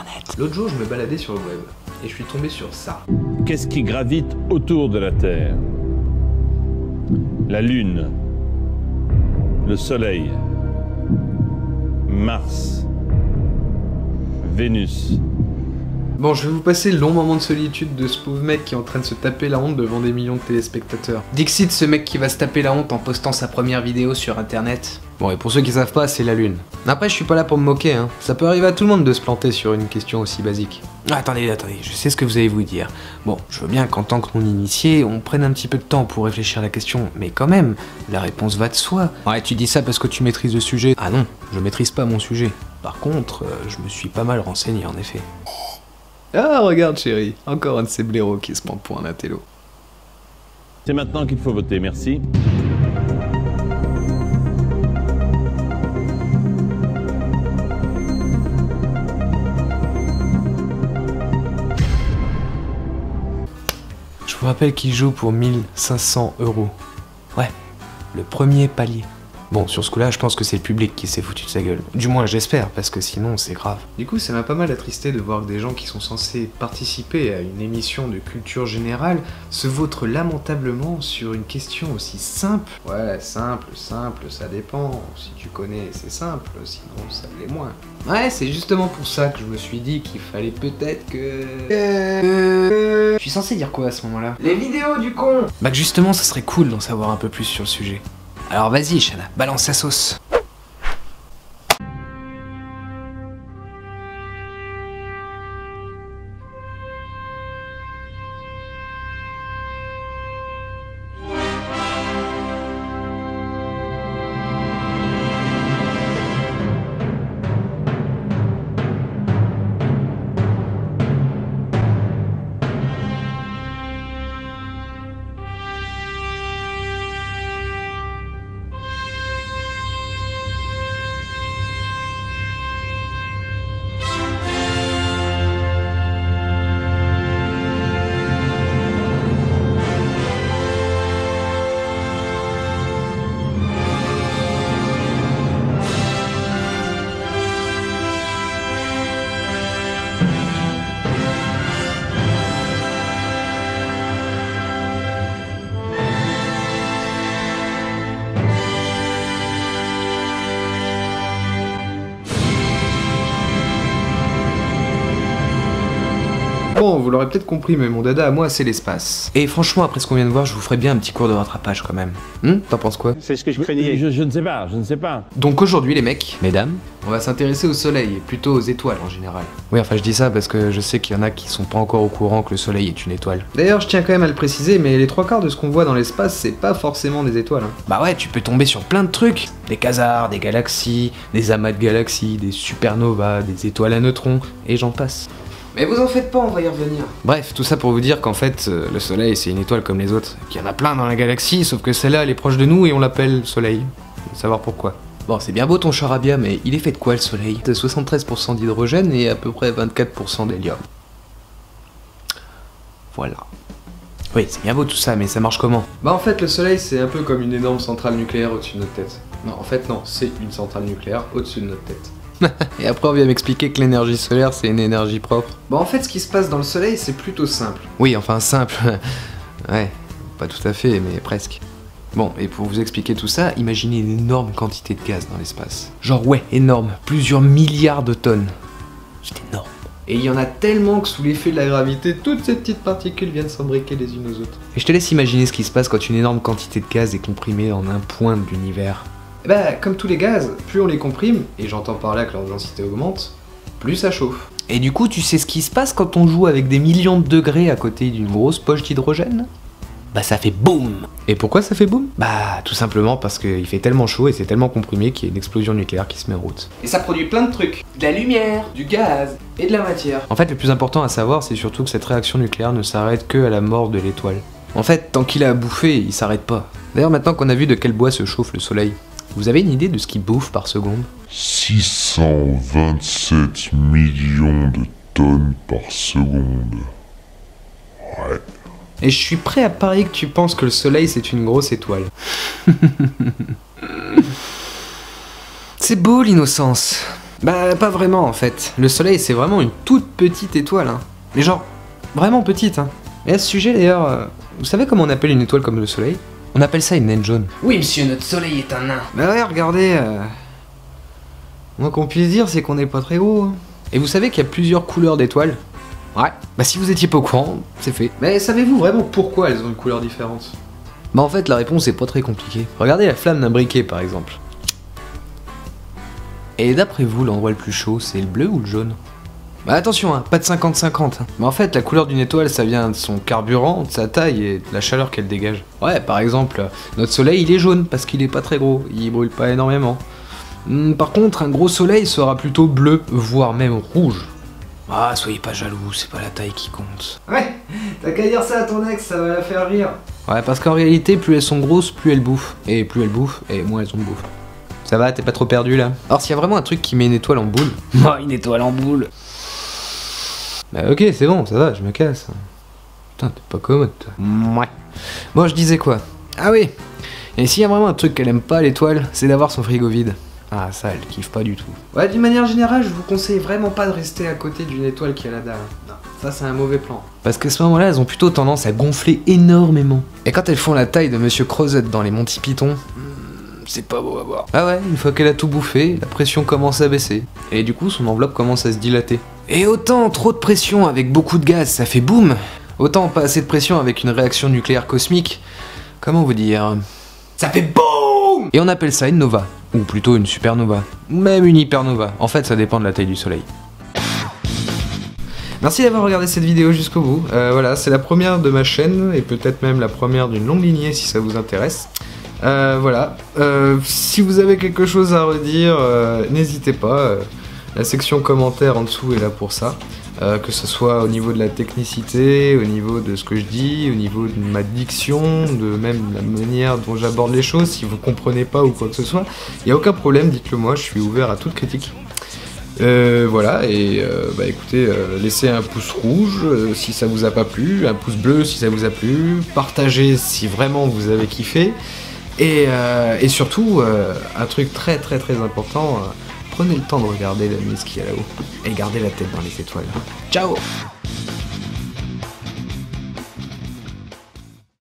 internet. L'autre jour, je me baladais sur le web et je suis tombé sur ça. Qu'est-ce qui gravite autour de la Terre? La Lune, le Soleil, Mars, Vénus. Bon, je vais vous passer le long moment de solitude de ce pauvre mec qui est en train de se taper la honte devant des millions de téléspectateurs. Dixit, ce mec qui va se taper la honte en postant sa première vidéo sur internet. Bon, et pour ceux qui savent pas, c'est la Lune. Après, je suis pas là pour me moquer, hein. Ça peut arriver à tout le monde de se planter sur une question aussi basique. Ah, attendez, je sais ce que vous allez vous dire. Bon, je veux bien qu'en tant que non-initié, on prenne un petit peu de temps pour réfléchir à la question, mais quand même, la réponse va de soi. Ouais, tu dis ça parce que tu maîtrises le sujet. Ah non, je maîtrise pas mon sujet. Par contre, je me suis pas mal renseigné en effet. Ah, regarde chérie, encore un de ces blaireaux qui se prend pour un intello. C'est maintenant qu'il faut voter, merci. Je vous rappelle qu'il joue pour 1500 €. Ouais, le premier palier. Bon, sur ce coup-là, je pense que c'est le public qui s'est foutu de sa gueule. Du moins, j'espère, parce que sinon, c'est grave. Du coup, ça m'a pas mal attristé de voir que des gens qui sont censés participer à une émission de culture générale se vautrent lamentablement sur une question aussi simple. Ouais, simple, ça dépend. Si tu connais, c'est simple, sinon ça l'est moins. Ouais, c'est justement pour ça que je me suis dit qu'il fallait peut-être que... Je suis censé dire quoi à ce moment-là? Les vidéos du con! Bah que justement, ça serait cool d'en savoir un peu plus sur le sujet. Alors vas-y, Shana, balance sa sauce. Bon, vous l'aurez peut-être compris, mais mon dada à moi, c'est l'espace. Et franchement, après ce qu'on vient de voir, je vous ferai bien un petit cours de rattrapage quand même. T'en penses quoi? C'est ce que je craignais. Je ne sais pas, je ne sais pas. Donc aujourd'hui, les mecs, mesdames, on va s'intéresser au soleil, et plutôt aux étoiles en général. Oui, enfin je dis ça parce que je sais qu'il y en a qui sont pas encore au courant que le soleil est une étoile. D'ailleurs, je tiens quand même à le préciser, mais les trois quarts de ce qu'on voit dans l'espace, c'est pas forcément des étoiles. Bah ouais, tu peux tomber sur plein de trucs. Des quasars, des galaxies, des amas de galaxies, des supernovas, des étoiles à neutrons, et j'en passe. Mais vous en faites pas, on va y revenir. Bref, tout ça pour vous dire qu'en fait, le soleil c'est une étoile comme les autres. Qu'il y en a plein dans la galaxie, sauf que celle-là elle est proche de nous et on l'appelle soleil. Faut savoir pourquoi. Bon, c'est bien beau ton charabia, mais il est fait de quoi le soleil? De 73% d'hydrogène et à peu près 24% d'hélium. Voilà. Oui, c'est bien beau tout ça, mais ça marche comment? Bah en fait, le soleil c'est un peu comme une énorme centrale nucléaire au-dessus de notre tête. Non, en fait non, c'est une centrale nucléaire au-dessus de notre tête. Et après on vient m'expliquer que l'énergie solaire c'est une énergie propre. Bon en fait ce qui se passe dans le soleil c'est plutôt simple. Oui enfin simple. Ouais, pas tout à fait mais presque. Bon et pour vous expliquer tout ça, imaginez une énorme quantité de gaz dans l'espace. Genre ouais, énorme, plusieurs milliards de tonnes. C'est énorme. Et il y en a tellement que sous l'effet de la gravité, toutes ces petites particules viennent s'embriquer les unes aux autres. Et je te laisse imaginer ce qui se passe quand une énorme quantité de gaz est comprimée en un point de l'univers. Et bah, comme tous les gaz, plus on les comprime, et j'entends par là que leur densité augmente, plus ça chauffe. Et du coup, tu sais ce qui se passe quand on joue avec des millions de degrés à côté d'une grosse poche d'hydrogène? Bah ça fait boum. Et pourquoi ça fait boum? Bah tout simplement parce qu'il fait tellement chaud et c'est tellement comprimé qu'il y a une explosion nucléaire qui se met en route. Et ça produit plein de trucs. De la lumière, du gaz et de la matière. En fait, le plus important à savoir, c'est surtout que cette réaction nucléaire ne s'arrête que à la mort de l'étoile. En fait, tant qu'il a à bouffer, il s'arrête pas. D'ailleurs, maintenant qu'on a vu de quel bois se chauffe le soleil, vous avez une idée de ce qu'il bouffe par seconde? 627 millions de tonnes par seconde. Ouais. Et je suis prêt à parier que tu penses que le soleil c'est une grosse étoile. C'est beau l'innocence. Bah pas vraiment en fait. Le soleil c'est vraiment une toute petite étoile, hein. Mais genre, vraiment petite, hein. Et à ce sujet d'ailleurs, vous savez comment on appelle une étoile comme le soleil? On appelle ça une naine jaune. Oui, monsieur, notre soleil est un nain. Bah ouais, regardez. Moi qu'on puisse dire, c'est qu'on n'est pas très gros. Hein. Et vous savez qu'il y a plusieurs couleurs d'étoiles? Ouais. Bah si vous étiez pas au courant, c'est fait. Mais savez-vous vraiment pourquoi elles ont une couleur différente? Bah en fait, la réponse est pas très compliquée. Regardez la flamme d'un briquet par exemple. Et d'après vous, l'endroit le plus chaud, c'est le bleu ou le jaune? Bah attention, hein, pas de 50-50. Hein. Mais en fait, la couleur d'une étoile, ça vient de son carburant, de sa taille et de la chaleur qu'elle dégage. Ouais, par exemple, notre soleil, il est jaune parce qu'il est pas très gros, il brûle pas énormément. Par contre, un gros soleil sera plutôt bleu, voire même rouge. Ah, soyez pas jaloux, c'est pas la taille qui compte. Ouais, t'as qu'à dire ça à ton ex, ça va la faire rire. Ouais, parce qu'en réalité, plus elles sont grosses, plus elles bouffent. Et plus elles bouffent, et moins elles ont de bouffe. Ça va, t'es pas trop perdu là? Alors s'il y a vraiment un truc qui met une étoile en boule... Oh, une étoile en boule. Bah ok, c'est bon, ça va, je me casse. Putain, t'es pas commode toi. Ouais. Bon, je disais quoi? Ah oui. Et s'il y a vraiment un truc qu'elle aime pas l'étoile, c'est d'avoir son frigo vide. Ah ça, elle kiffe pas du tout. Ouais, d'une manière générale, je vous conseille vraiment pas de rester à côté d'une étoile qui a la dalle. Non, ça c'est un mauvais plan. Parce qu'à ce moment-là, elles ont plutôt tendance à gonfler énormément. Et quand elles font la taille de Monsieur Crozet dans les Monty Python... c'est pas beau à voir. Ah ouais, une fois qu'elle a tout bouffé, la pression commence à baisser. Et du coup, son enveloppe commence à se dilater. Et autant trop de pression avec beaucoup de gaz, ça fait boum. Autant pas assez de pression avec une réaction nucléaire cosmique. Comment vous dire? Ça fait boum. Et on appelle ça une nova. Ou plutôt une supernova. Ou même une hypernova. En fait, ça dépend de la taille du soleil. Merci d'avoir regardé cette vidéo jusqu'au bout. Voilà, c'est la première de ma chaîne, et peut-être même la première d'une longue lignée si ça vous intéresse. Voilà, si vous avez quelque chose à redire, n'hésitez pas, la section commentaires en dessous est là pour ça, que ce soit au niveau de la technicité, au niveau de ce que je dis, au niveau de ma diction, de même la manière dont j'aborde les choses, si vous comprenez pas ou quoi que ce soit, il n'y a aucun problème, dites-le moi, je suis ouvert à toute critique. Voilà, et bah écoutez, laissez un pouce rouge si ça vous a pas plu, un pouce bleu si ça vous a plu, partagez si vraiment vous avez kiffé. Et surtout, un truc très important, prenez le temps de regarder la mise qu'il y a là-haut. Et gardez la tête dans les étoiles. Ciao!